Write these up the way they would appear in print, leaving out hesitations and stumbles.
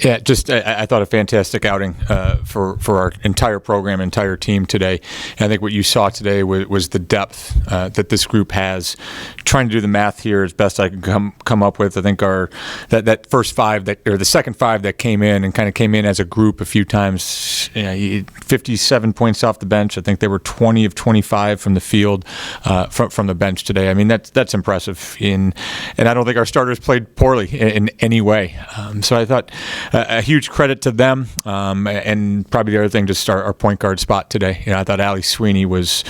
Yeah, just I thought a fantastic outing for our entire program, entire team today. And I think what you saw today was the depth that this group has. Trying to do the math here as best I can come up with. I think that first five or the second five that came in and kind of came in as a group a few times. 57 points off the bench. I think they were 20 of 25 from the field from the bench today. I mean that's impressive. And I don't think our starters played poorly in any way. So I thought. A huge credit to them, and probably the other thing, just our point guard spot today. I thought Allie Sweeney was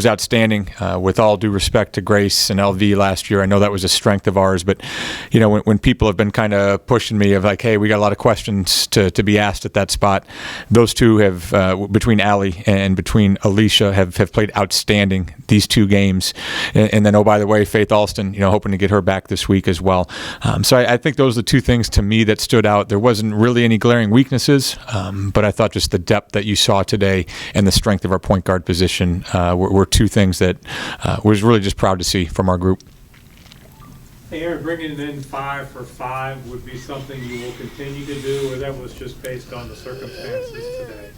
outstanding. With all due respect to Grace and LV last year, I know that was a strength of ours. But when people have been kind of pushing me of like, hey, we got a lot of questions to be asked at that spot. Those two have between Allie and between Alicia have played outstanding these 2 games. And then by the way, Faith Alston, hoping to get her back this week as well. So I think those are the 2 things to me that stood out. There wasn't really any glaring weaknesses, but I thought just the depth that you saw today and the strength of our point guard position were 2 things that was really just proud to see from our group. Hey, Aaron, bringing in 5 for 5 would be something you will continue to do, or that was just based on the circumstances today?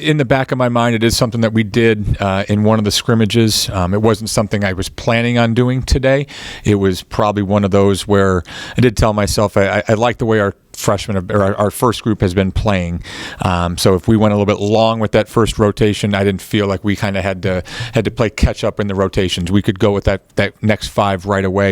In the back of my mind, it is something that we did in one of the scrimmages. It wasn't something I was planning on doing today. It was probably one of those where I did tell myself I like the way our freshmen or our first group has been playing. So if we went a little bit long with that first rotation, I didn't feel like we kind of had to play catch up in the rotations. We could go with that next 5 right away.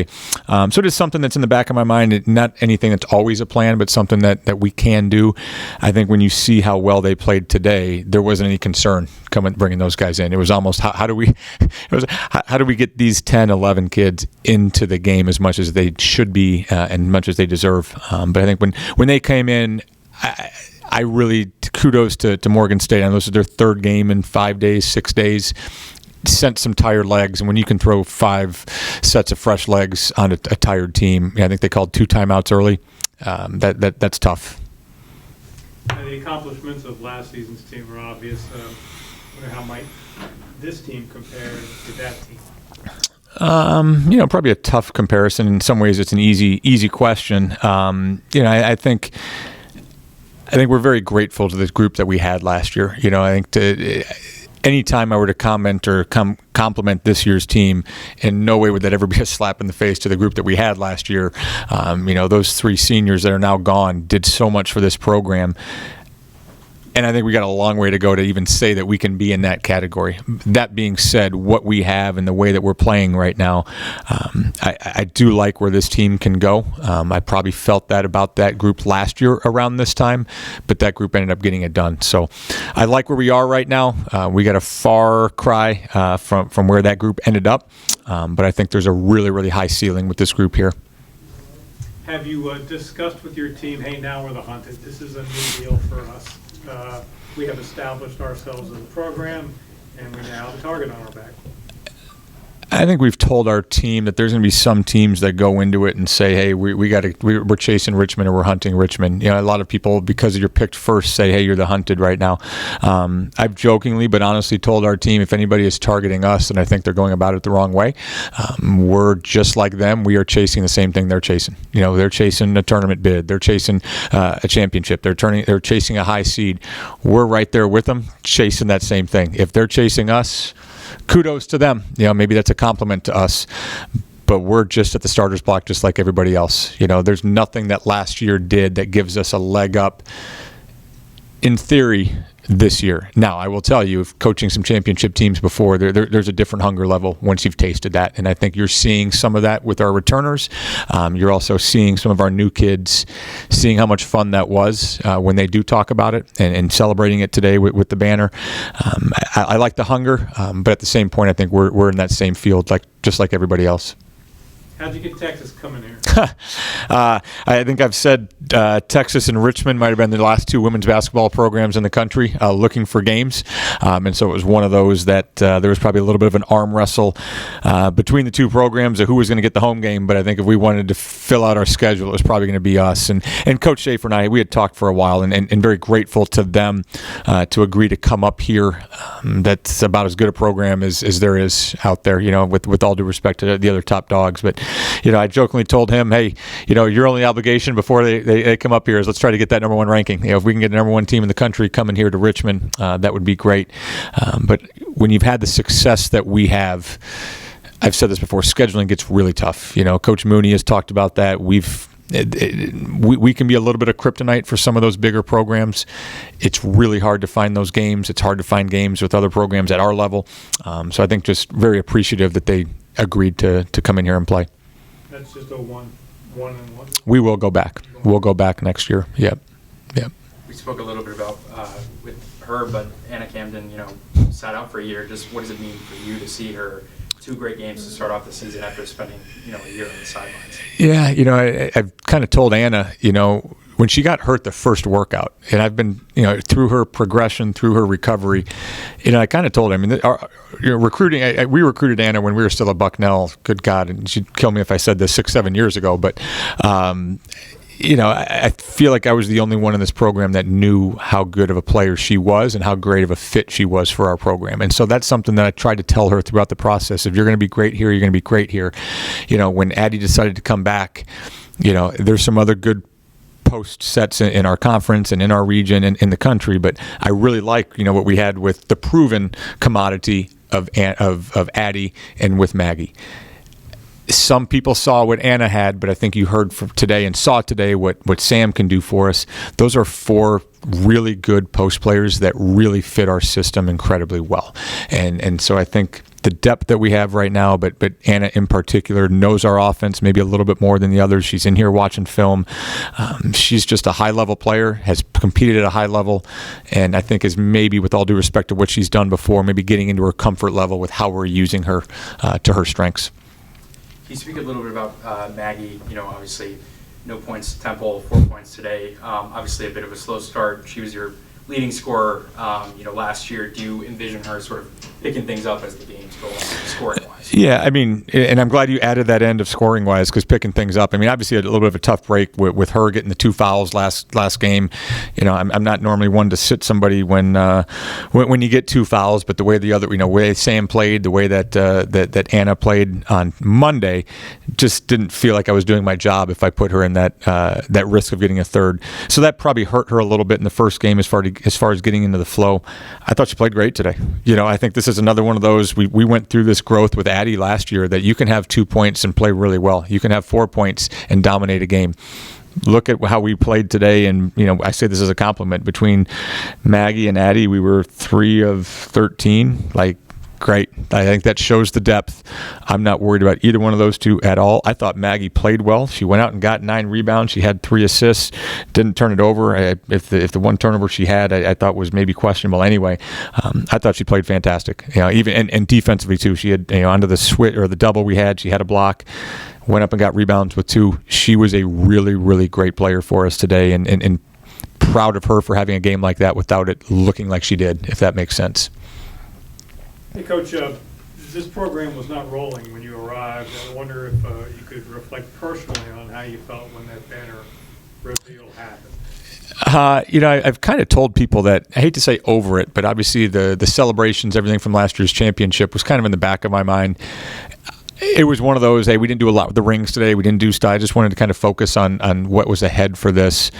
So it is something that's in the back of my mind. Not anything that's always a plan, but something that we can do. I think when you see how well they played today, there wasn't any concern bringing those guys in. It was almost how do we get these 10, 11 kids into the game as much as they should be and much as they deserve. But I think when they came in, I really kudos to Morgan State. I know this is their 3rd game in 5 days, 6 days. Sent some tired legs, and when you can throw 5 sets of fresh legs on a tired team, I think they called 2 timeouts early. That's tough. The accomplishments of last season's team were obvious. How might this team compare to that team? Probably a tough comparison. In some ways, it's an easy question. I think we're very grateful to this group that we had last year. I think anytime I were to comment or compliment this year's team, in no way would that ever be a slap in the face to the group that we had last year. Those 3 seniors that are now gone did so much for this program. And I think we got a long way to go to even say that we can be in that category. That being said, what we have and the way that we're playing right now, I do like where this team can go. I probably felt that about that group last year around this time, but that group ended up getting it done. So I like where we are right now. We got a far cry from where that group ended up, but I think there's a really, really high ceiling with this group here. Have you discussed with your team, hey, now we're the hunted. This is a new deal for us. We have established ourselves as a program, and we now have a target on our back. I think we've told our team that there's going to be some teams that go into it and say, hey, we're chasing Richmond or we're hunting Richmond. A lot of people, because you're picked first, say, hey, you're the hunted right now. I've jokingly but honestly told our team, if anybody is targeting us, then I think they're going about it the wrong way. We're just like them. We are chasing the same thing they're chasing. They're chasing a tournament bid. They're chasing a championship. They're chasing a high seed. We're right there with them, chasing that same thing. If they're chasing us, kudos to them. Maybe that's a compliment to us, but we're just at the starter's block just like everybody else. There's nothing that last year did that gives us a leg up in theory this year. Now, I will tell you, if coaching some championship teams before, there's a different hunger level once you've tasted that. And I think you're seeing some of that with our returners. You're also seeing some of our new kids seeing how much fun that was when they do talk about it and celebrating it today with the banner. I like the hunger, but at the same point, I think we're in that same field, just like everybody else. How'd you get Texas coming here? I think I've said Texas and Richmond might have been the last 2 women's basketball programs in the country looking for games. And so it was one of those that there was probably a little bit of an arm wrestle between the 2 programs of who was going to get the home game. But I think if we wanted to fill out our schedule, it was probably going to be us. And Coach Schaefer and I, we had talked for a while and very grateful to them to agree to come up here. That's about as good a program as there is out there, with all due respect to the other top dogs. But I jokingly told him, hey, your only obligation before they come up here is let's try to get that number one ranking. If we can get the number one team in the country coming here to Richmond, that would be great. But when you've had the success that we have, I've said this before, scheduling gets really tough. Coach Mooney has talked about that. We can be a little bit of kryptonite for some of those bigger programs. It's really hard to find those games. It's hard to find games with other programs at our level. So I think just very appreciative that they agreed to come in here and play. That's just a one and one. We will go back. We'll go back next year. Yep. We spoke a little bit about with her, but Anna Camden, sat out for a year. Just what does it mean for you to see her? 2 great games to start off the season after spending, a year on the sidelines. Yeah, I've kind of told Anna, when she got hurt the first workout, and I've been, through her progression, through her recovery, I kind of told her, our recruiting, we recruited Anna when we were still at Bucknell, good God, and she'd kill me if I said this 6-7 years ago, but I feel like I was the only one in this program that knew how good of a player she was and how great of a fit she was for our program. And so that's something that I tried to tell her throughout the process. If you're going to be great here, you're going to be great here. When Addie decided to come back, there's some other good post sets in our conference and in our region and in the country. But I really like, what we had with the proven commodity of Addie and with Maggie. Some people saw what Anna had, but I think you heard from today and saw today what Sam can do for us. Those are 4 really good post players that really fit our system incredibly well. And so I think the depth that we have right now, but Anna in particular knows our offense maybe a little bit more than the others. She's in here watching film. She's just a high-level player, has competed at a high level, and I think is maybe, with all due respect to what she's done before, maybe getting into her comfort level with how we're using her to her strengths. Can you speak a little bit about Maggie? Obviously, no points at Temple, 4 points today. Obviously, a bit of a slow start. She was your leading scorer, last year. Do you envision her sort of picking things up as the games go on, scoring-wise? Yeah, and I'm glad you added that end of scoring-wise, because picking things up. Obviously a little bit of a tough break with her getting the 2 fouls last game. I'm not normally one to sit somebody when you get 2 fouls, but the way way Sam played, the way that Anna played on Monday, just didn't feel like I was doing my job if I put her in that risk of getting a third. So that probably hurt her a little bit in the first game as far as getting into the flow. I thought she played great today. I think this is another one of those, we went through this growth with Addie last year, that you can have 2 points and play really well. You can have 4 points and dominate a game. Look at how we played today, and I say this as a compliment. Between Maggie and Addie, we were 3 of 13. Great. I think that shows the depth. I'm not worried about either one of those 2 at all. I thought Maggie played well. She went out and got 9 rebounds. She had 3 assists, didn't turn it over. If the one turnover she had, I thought was maybe questionable anyway. I thought she played fantastic. Even and defensively too. She had onto the switch or the double we had. She had a block. Went up and got rebounds with 2. She was a really, really great player for us today, and proud of her for having a game like that without it looking like she did, if that makes sense. Hey, Coach, this program was not rolling when you arrived. I wonder if you could reflect personally on how you felt when that banner reveal happened. I've kind of told people that, I hate to say over it, but obviously the celebrations, everything from last year's championship was kind of in the back of my mind. It was one of those, hey, we didn't do a lot with the rings today. We didn't do style. I just wanted to kind of focus on what was ahead for this.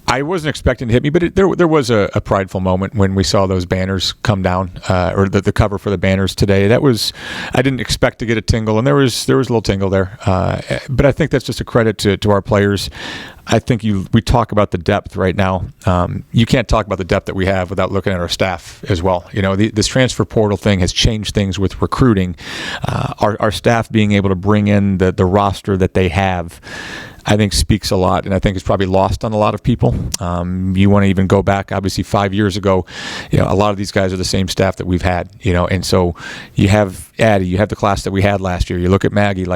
I wasn't expecting to hit me, but there was a prideful moment when we saw those banners come down, or the cover for the banners today. I didn't expect to get a tingle, and there was a little tingle there. But I think that's just a credit to our players. I think we talk about the depth right now. You can't talk about the depth that we have without looking at our staff as well. This transfer portal thing has changed things with recruiting. Our staff being able to bring in the roster that they have, I think speaks a lot, and I think it's probably lost on a lot of people. You want to even go back, obviously 5 years ago, a lot of these guys are the same staff that we've had, and so you have Addie, you have the class that we had last year. You look at Maggie,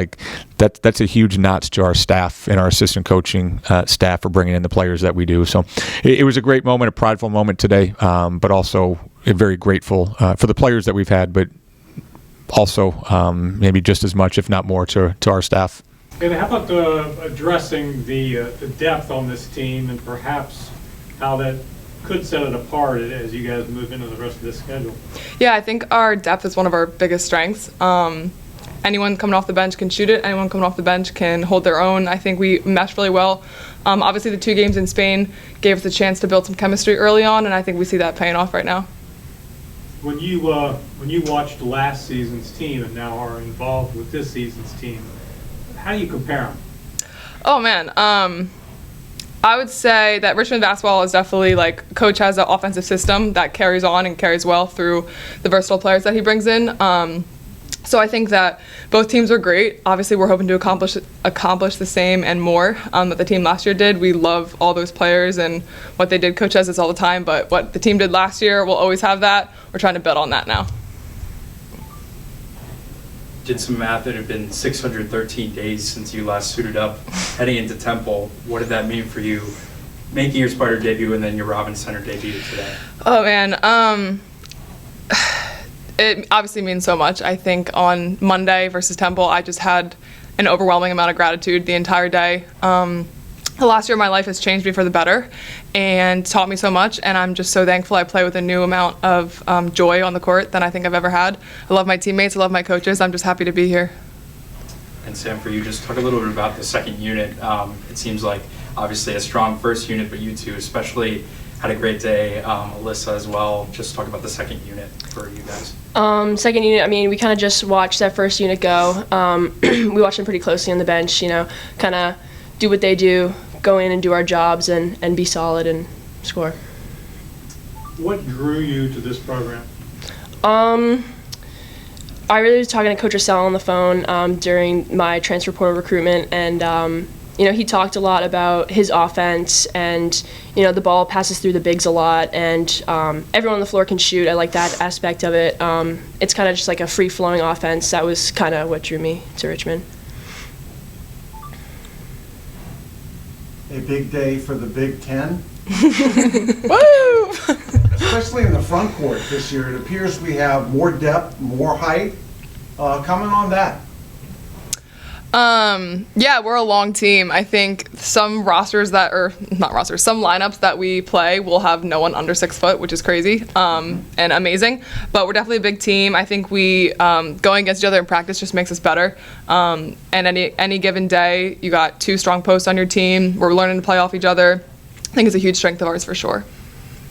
that's a huge notch to our staff and our assistant coaching staff for bringing in the players that we do. So it was a great moment, a prideful moment today, but also very grateful for the players that we've had, but also maybe just as much, if not more, to our staff. And how about addressing the depth on this team and perhaps how that could set it apart as you guys move into the rest of this schedule? Yeah, I think our depth is one of our biggest strengths. anyone coming off the bench can shoot it. Anyone coming off the bench can hold their own. I think we meshed really well. Obviously, the 2 games in Spain gave us a chance to build some chemistry early on, and I think we see that paying off right now. When you watched last season's team and now are involved with this season's team, how do you compare them? Oh man, I would say that Richmond basketball is definitely like coach has an offensive system that carries on and carries well through the versatile players that he brings in. So I think that both teams are great. Obviously, we're hoping to accomplish the same and more that the team last year did. We love all those players and what they did. Coach says this all the time, but what the team did last year, we'll always have that. We're trying to build on that now. Did some math. It had been 613 days since you last suited up heading into Temple. What did that mean for you, making your Spider debut and then your Robins Center debut today? Oh man, it obviously means so much. I think on Monday versus Temple, I just had an overwhelming amount of gratitude the entire day. The last year of my life has changed me for the better and taught me so much, and I'm just so thankful I play with a new amount of joy on the court than I think I've ever had. I love my teammates, I love my coaches, I'm just happy to be here. And Sam, for you, just talk a little bit about the second unit. It seems like obviously a strong first unit, but you two especially had a great day. Alyssa as well. Just talk about the second unit for you guys. Second unit, I mean, we kind of just watched that first unit go. We watched them pretty closely on the bench, kind of do what they do, go in and do our jobs and be solid and score. What drew you to this program? I really was talking to Coach Russell on the phone during my transfer portal recruitment, and he talked a lot about his offense, and the ball passes through the bigs a lot, and everyone on the floor can shoot. I like that aspect of it. It's kind of just like a free-flowing offense. That was kind of what drew me to Richmond. A big day for the Big Ten. Woo! Especially in the front court this year. It appears we have more depth, more height. Comment on that. Yeah, we're a long team. I think some some lineups that we play will have no one under 6 foot, which is crazy and amazing. But we're definitely a big team. I think we going against each other in practice just makes us better. And any given day, you got 2 strong posts on your team. We're learning to play off each other. I think it's a huge strength of ours for sure.